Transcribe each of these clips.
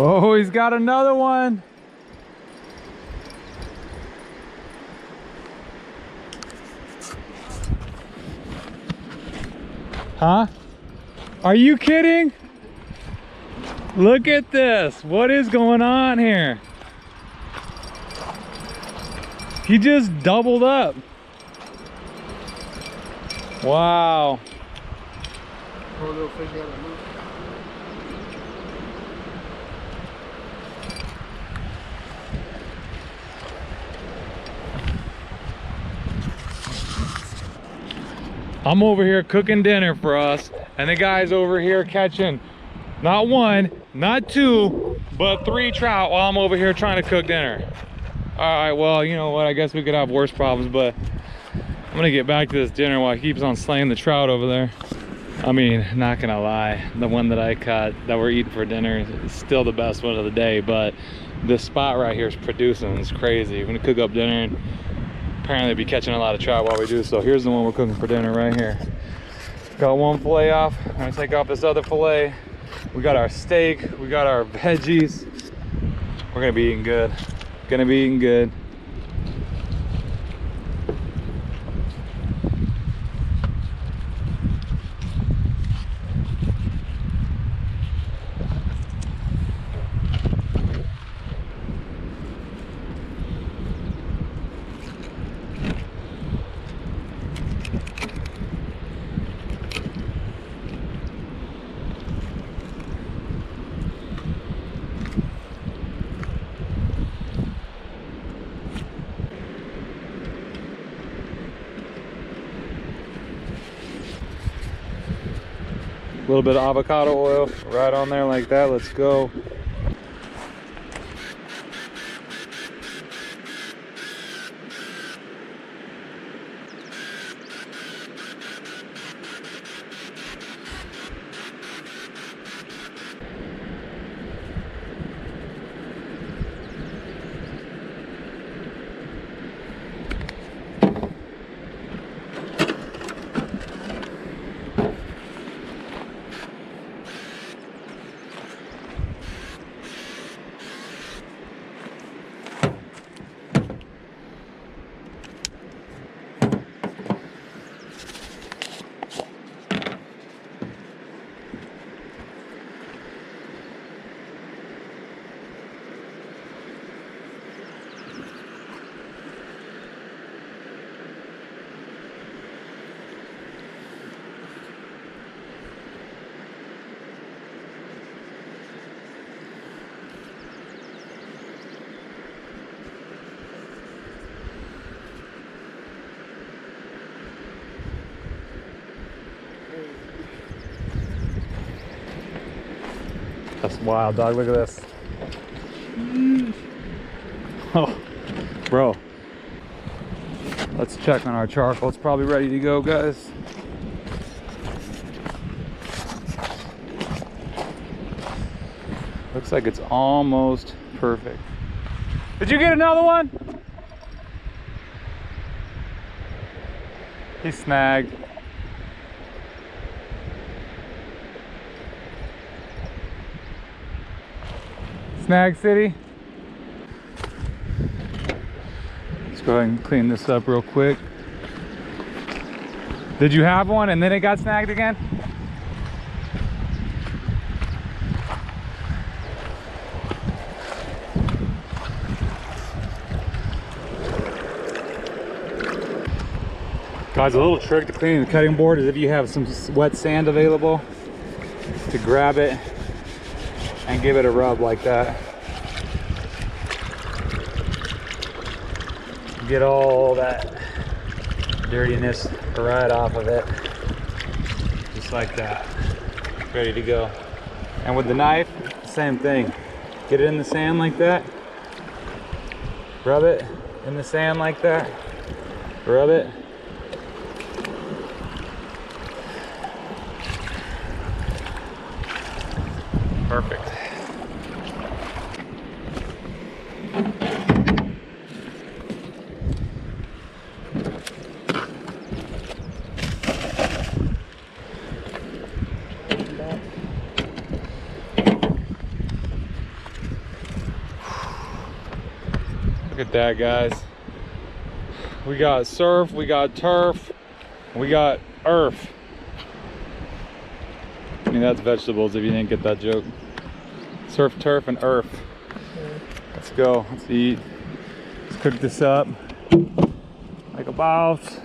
Oh, he's got another one. Huh? Are you kidding? Look at this. What is going on here? He just doubled up. Wow. Poor little fish got a move. I'm over here cooking dinner for us, and the guy's over here catching not one, not two, but 3 trout while I'm over here trying to cook dinner. All right, well, you know what? I guess we could have worse problems, but I'm gonna get back to this dinner while he keeps on slaying the trout over there. I mean, not gonna lie, the one that I caught that we're eating for dinner is still the best one of the day, but this spot right here is producing. It's crazy. We're gonna cook up dinner and apparently be catching a lot of trout while we do so. Here's the one we're cooking for dinner right here. Got one fillet off. I'm gonna take off this other fillet. We got our steak, we got our veggies. We're gonna be eating good. Gonna be eating good. A little bit of avocado oil right on there like that. Let's go. That's wild, dog. Look at this. Oh, bro. Let's check on our charcoal. It's probably ready to go, guys. Looks like it's almost perfect. Did you get another one? He snagged. Snag City. Let's go ahead and clean this up real quick. Did you have one and then it got snagged again? Guys, a little trick to cleaning the cutting board is if you have some wet sand available, to grab it and give it a rub like that. Get all that dirtiness right off of it. Just like that. Ready to go. And with the knife, same thing. Get it in the sand like that. Rub it in the sand like that. Rub it. Perfect. at that, guys. We got surf, we got turf, we got earth. I mean, that's vegetables if you didn't get that joke. Surf, turf, and earth. Let's go, let's eat. Let's cook this up like a boss.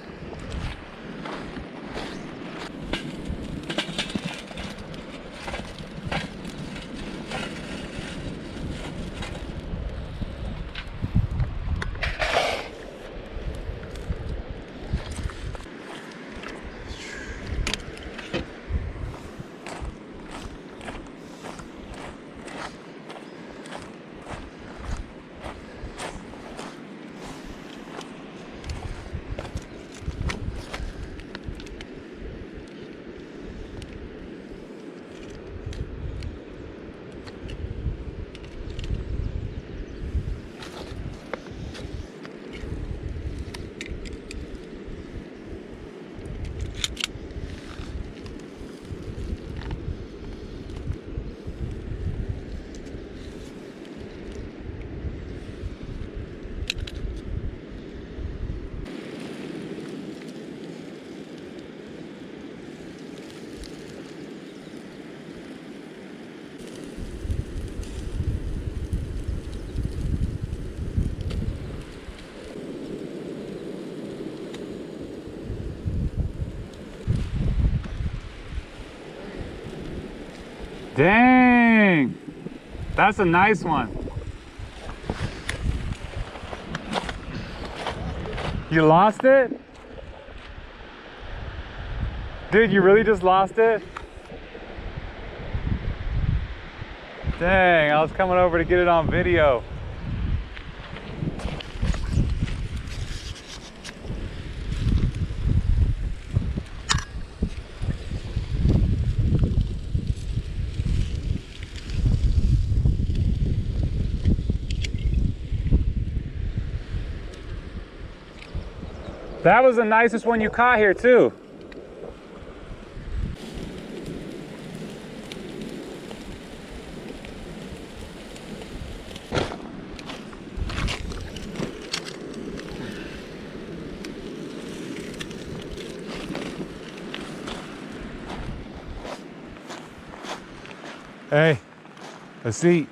Dang, that's a nice one. You lost it? Dude, you really just lost it? Dang, I was coming over to get it on video. That was the nicest one you caught here too. Hey, let's eat.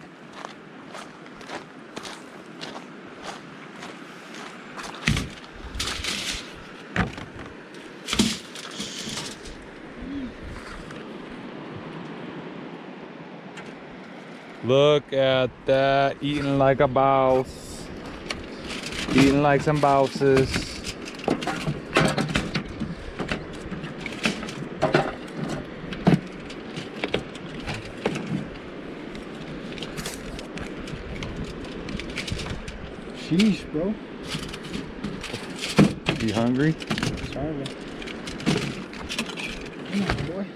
Look at that, eating like a boss. Eating like some bosses. Sheesh, bro. You hungry? Starving. Come on, boy.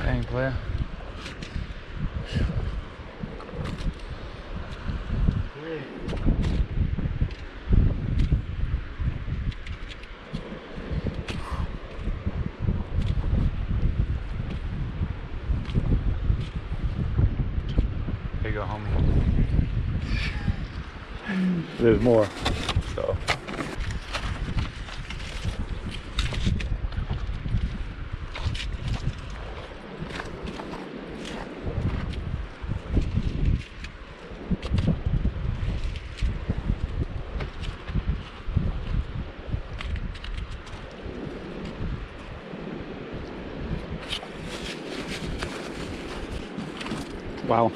Dang, player. There you go, homie. There's more. So. Wow.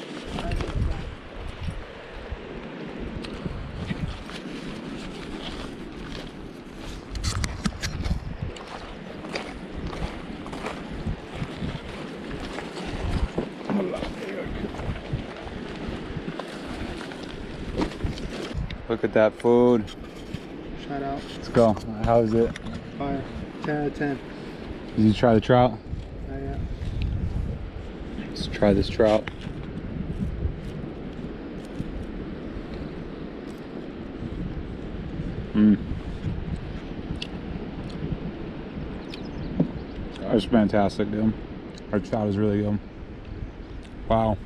Look at that food. Shout out. Let's go. How is it? Fire. 10 out of 10. Did you try the trout? Yeah. Let's try this trout. That's fantastic, dude. Our trout is really good. Wow.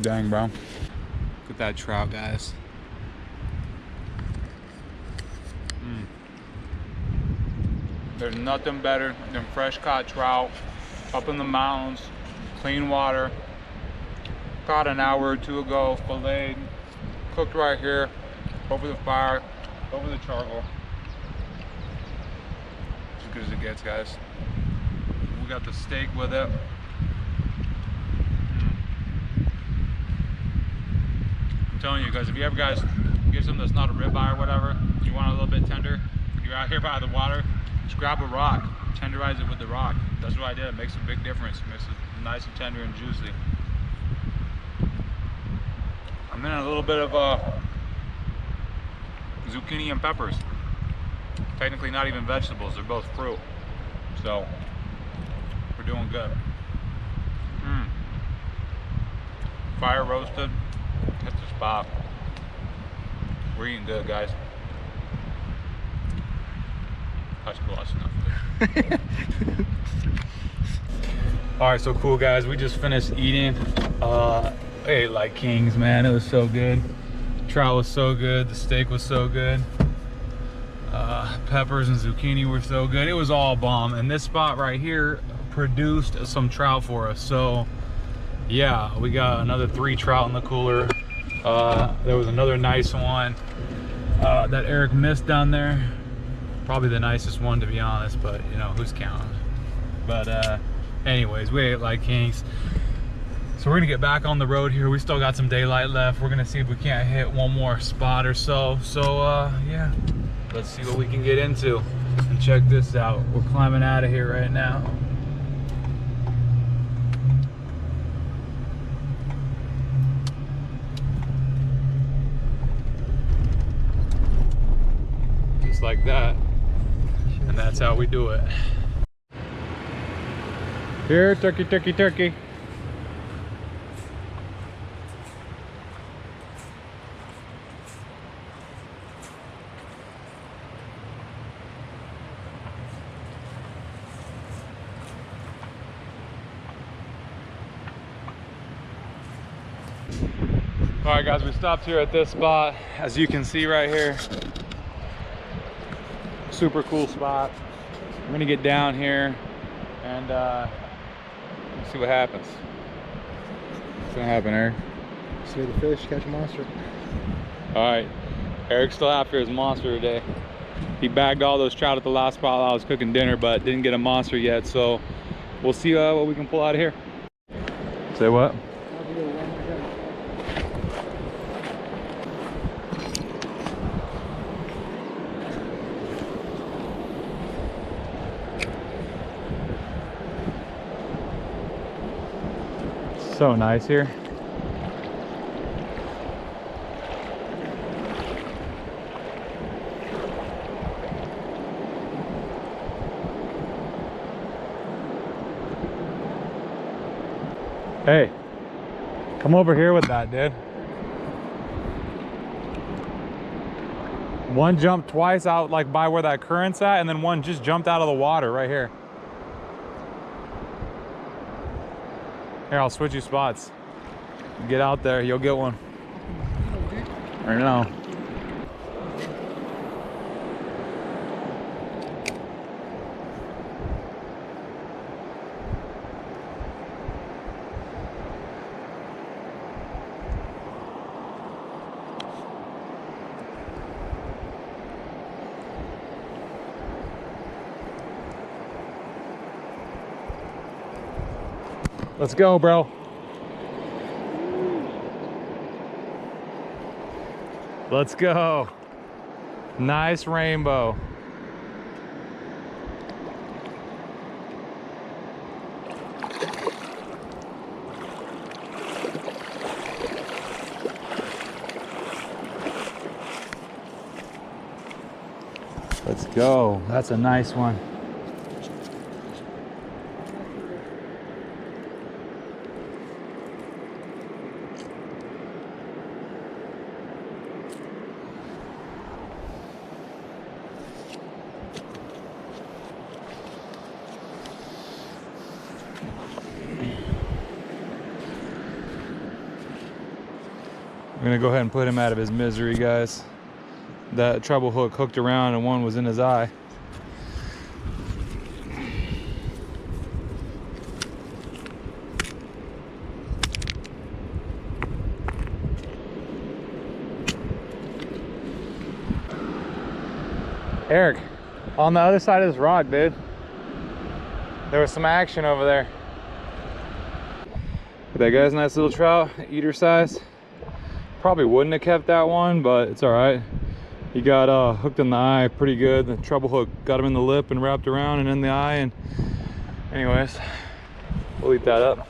Dang, bro. Look at that trout, guys. There's nothing better than fresh caught trout up in the mountains, clean water. Caught an hour or two ago, filleted, cooked right here over the fire, over the charcoal. As good as it gets, guys. We got the steak with it. I'm telling you guys, if you ever guys get something that's not a ribeye or whatever, you want a little bit tender, you're out here by the water, just grab a rock, tenderize it with the rock. That's what I did. It makes a big difference. It makes it nice and tender and juicy. And then a little bit of zucchini and peppers. Technically not even vegetables, they're both fruit. So we're doing good. Fire roasted, hit the spot. We're eating good, guys. That's cool, that's enough. All right, so cool, guys. We just finished eating. Ate like kings, man. It was so good. Trout was so good. The steak was so good. Peppers and zucchini were so good. It was all bomb. And this spot right here produced some trout for us. So yeah, we got another 3 trout in the cooler. There was another nice one that Eric missed down there. Probably the nicest one, to be honest, but you know, who's counting? But anyways, we ate like kings. So we're gonna get back on the road here. We still got some daylight left. We're gonna see if we can't hit one more spot or so. So yeah, let's see what we can get into. And check this out. We're climbing out of here right now. Just like that. And that's how we do it. Here, turkey, turkey, turkey. All right, guys, we stopped here at this spot. As you can see right here, super cool spot. We're gonna get down here and see what happens. What's gonna happen, Eric? See the fish, catch a monster. All right, Eric's still after his monster today. He bagged all those trout at the last spot while I was cooking dinner, but didn't get a monster yet. So we'll see what we can pull out of here. Say what? So nice here. Hey, come over here with that, dude. One jumped twice out like by where that current's at, and then one just jumped out of the water right here. Here, I'll switch you spots. Get out there, you'll get one. Right now. Let's go, bro. Let's go. Nice rainbow. Let's go. That's a nice one. I'm gonna go ahead and put him out of his misery, guys. That treble hook hooked around and one was in his eye. Eric, on the other side of this rock, dude, there was some action over there. That guy's a nice little trout, eater size. Probably wouldn't have kept that one, but it's all right. He got hooked in the eye pretty good. The treble hook got him in the lip and wrapped around and in the eye. And anyways, we'll eat that up.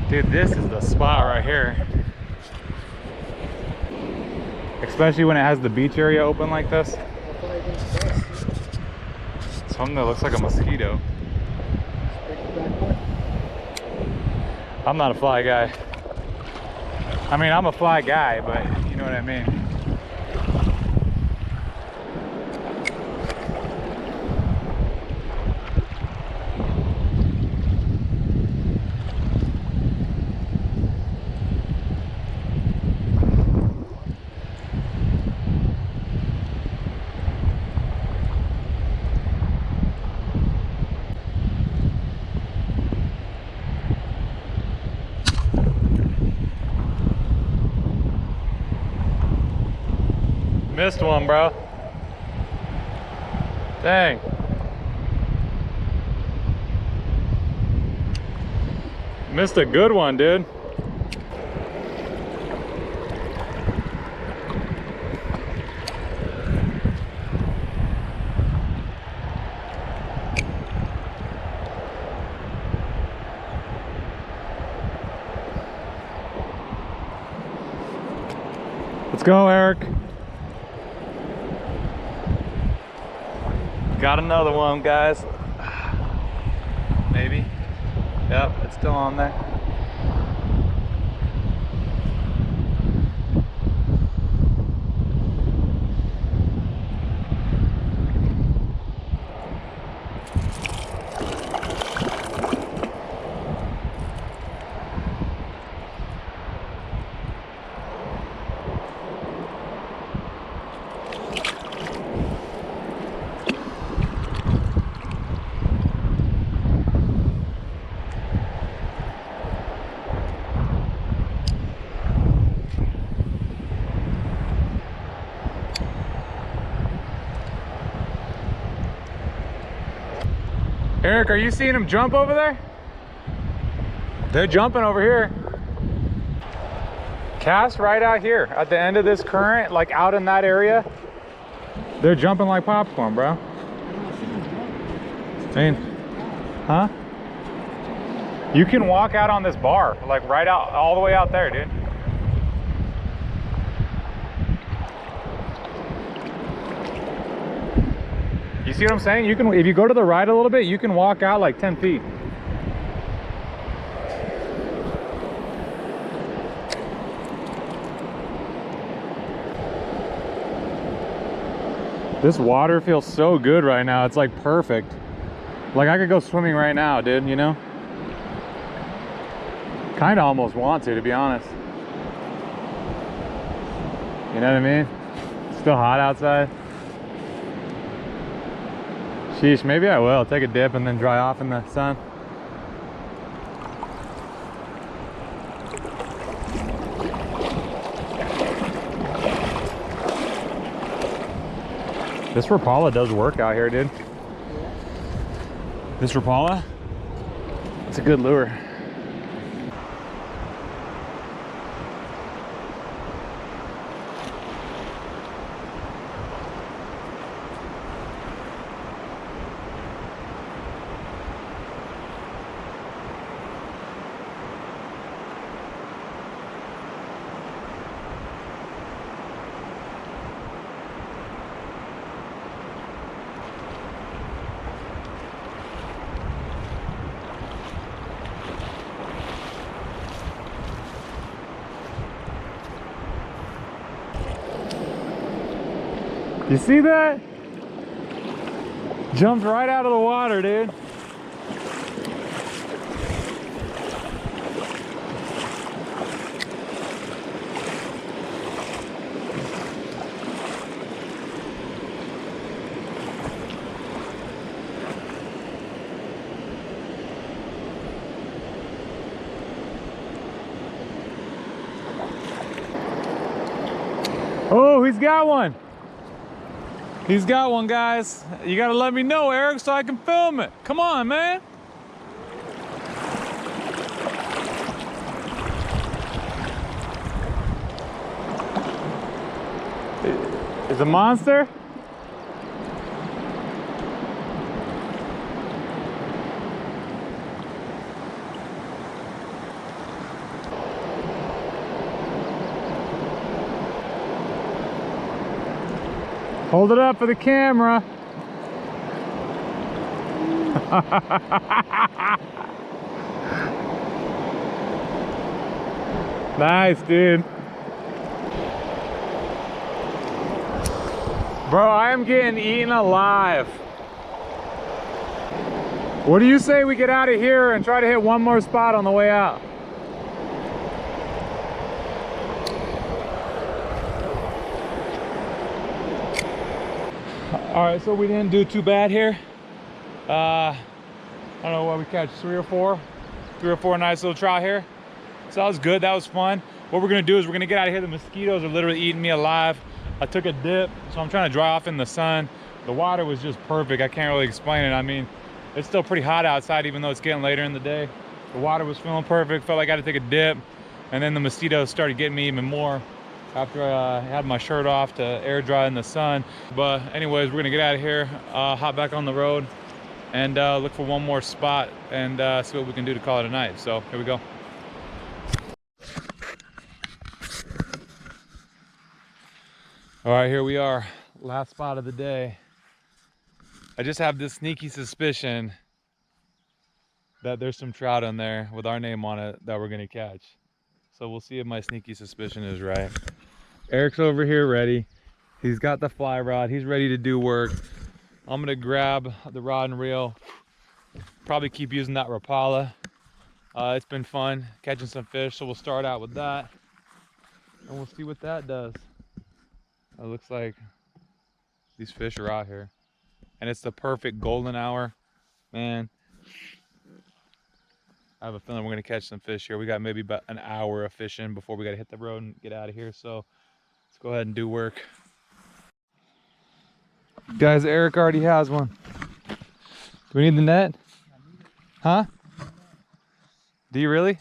Dude, this is the spot right here. Especially when it has the beach area open like this. Something that looks like a mosquito. I'm not a fly guy. I mean, I'm a fly guy, but you know what I mean. Missed one, bro. Dang. Missed a good one, dude. Let's go, Eric. Got another one, guys. Maybe. Yep, it's still on there. Eric, are you seeing them jump over there? They're jumping over here. Cast right out here at the end of this current, like out in that area. They're jumping like popcorn, bro. Huh? You can walk out on this bar, like right out, all the way out there, dude. You see what I'm saying? You can, if you go to the right a little bit, you can walk out like 10 feet. This water feels so good right now. It's like perfect. Like I could go swimming right now, dude, you know? Kind of almost want to be honest. You know what I mean? Still hot outside. Sheesh, maybe I will take a dip and then dry off in the sun. This Rapala does work out here, dude. This Rapala? It's a good lure. You see that? Jumped right out of the water, dude. Oh, he's got one. He's got one, guys. You gotta let me know, Eric, so I can film it. Come on, man. It's a monster? Hold it up for the camera. Nice, dude. Bro, I am getting eaten alive. What do you say we get out of here and try to hit one more spot on the way out? All right, so we didn't do too bad here. I don't know what we catch, three or four nice little trout here. So that was good, that was fun. What we're gonna do is we're gonna get out of here. The mosquitoes are literally eating me alive. I took a dip, so I'm trying to dry off in the sun. The water was just perfect. I can't really explain it. I mean, it's still pretty hot outside, even though it's getting later in the day. The water was feeling perfect, felt like I had to take a dip. And then the mosquitoes started getting me even more after I had my shirt off to air dry in the sun. But anyways, we're gonna get out of here, hop back on the road, and look for one more spot and see what we can do to call it a night. So here we go. All right, here we are, last spot of the day. I just have this sneaky suspicion that there's some trout in there with our name on it that we're gonna catch. So we'll see if my sneaky suspicion is right. Eric's over here ready. He's got the fly rod. He's ready to do work. I'm gonna grab the rod and reel. Probably keep using that Rapala. It's been fun catching some fish, so we'll start out with that. And we'll see what that does. It looks like these fish are out here. And it's the perfect golden hour. Man, I have a feeling we're gonna catch some fish here. We got maybe about an hour of fishing before we gotta hit the road and get out of here. So let's go ahead and do work. Guys, Eric already has one. Do we need the net? Huh? Do you really?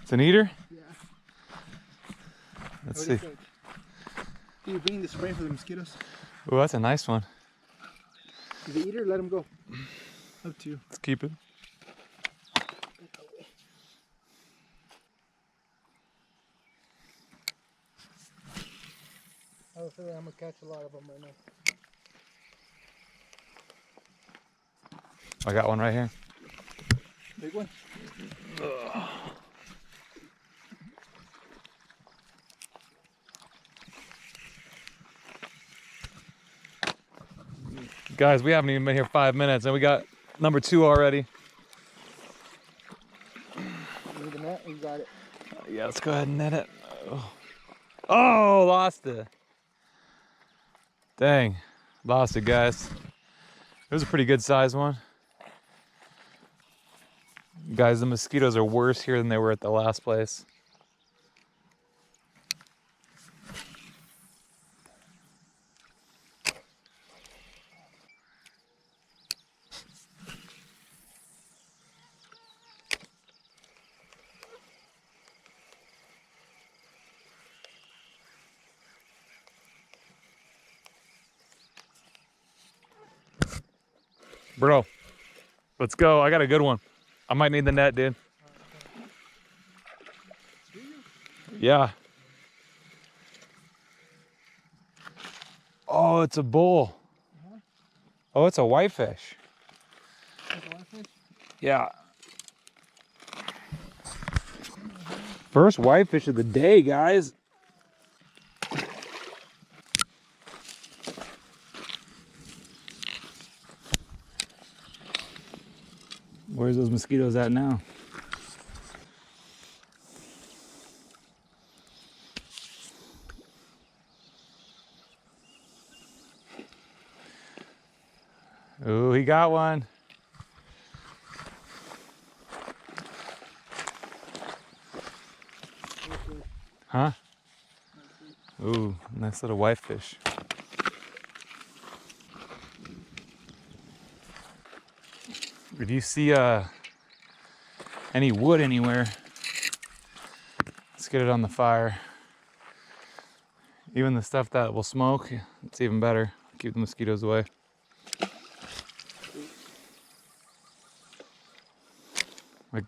It's an eater? Yeah. Let's see. Do you bring the spray for the mosquitoes? Oh, that's a nice one. Is it eater? Let him go. Up to you. Let's keep it. I have a feeling I'm gonna catch a lot of them right now. I got one right here. Big one? Ugh. Guys, we haven't even been here 5 minutes and we got number 2 already. You need the net? You got it. Yeah, let's go ahead and net it. Oh, lost it. Dang, lost it, guys. It was a pretty good size one. Guys, the mosquitoes are worse here than they were at the last place. Bro, let's go. I got a good one. I might need the net, dude. Yeah. Oh, it's a bull. Oh, it's a whitefish. Yeah. First whitefish of the day, guys. Where's those mosquitoes at now? Ooh, he got one. Huh? Ooh, nice little whitefish. If you see any wood anywhere, let's get it on the fire. Even the stuff that will smoke, it's even better. Keep the mosquitoes away. Like,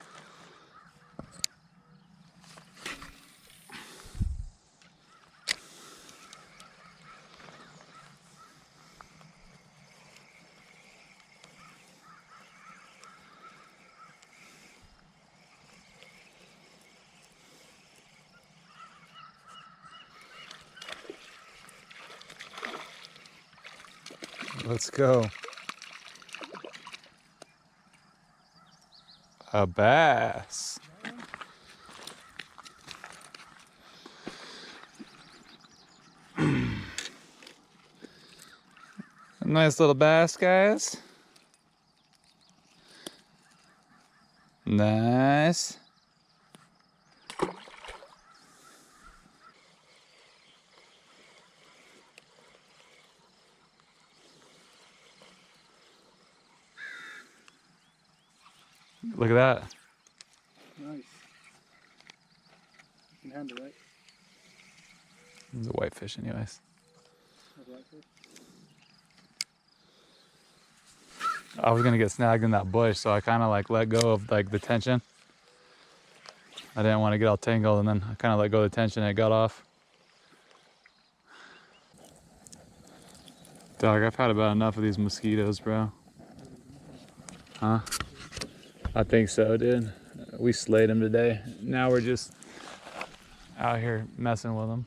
let's go. A bass. A nice little bass, guys. Nice. Look at that. Nice. You can handle it. It's a whitefish anyways. I was gonna get snagged in that bush, so I kind of like let go of like the tension. I didn't want to get all tangled, and then I kind of let go of the tension and it got off. Dog, I've had about enough of these mosquitoes, bro. Huh? I think so, dude. We slayed them today. Now we're just out here messing with them.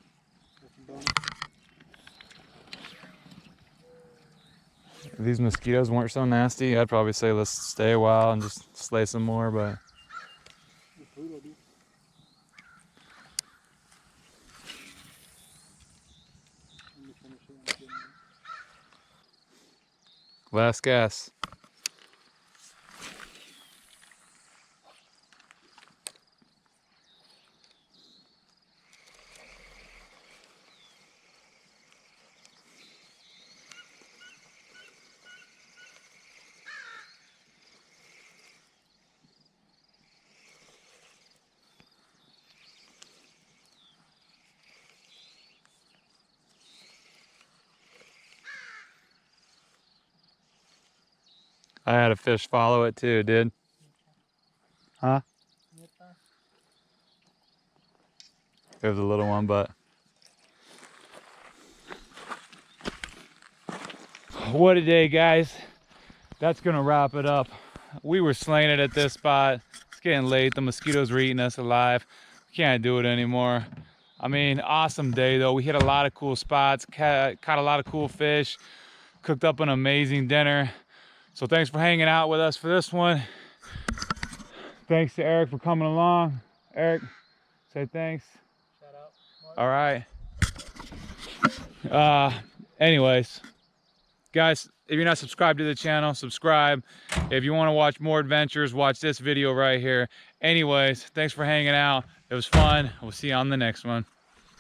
If these mosquitoes weren't so nasty, I'd probably say let's stay a while and just slay some more, but last gas. I had a fish follow it too, dude. Huh? It was a little one, but what a day, guys. That's gonna wrap it up. We were slaying it at this spot. It's getting late. The mosquitoes were eating us alive. We can't do it anymore. I mean, awesome day though. We hit a lot of cool spots, caught a lot of cool fish, cooked up an amazing dinner. So thanks for hanging out with us for this one. Thanks to Eric for coming along. Eric, say thanks. Shout out. All right. Anyways, guys, if you're not subscribed to the channel, subscribe. If you want to watch more adventures, watch this video right here. Anyways, thanks for hanging out. It was fun. We'll see you on the next one.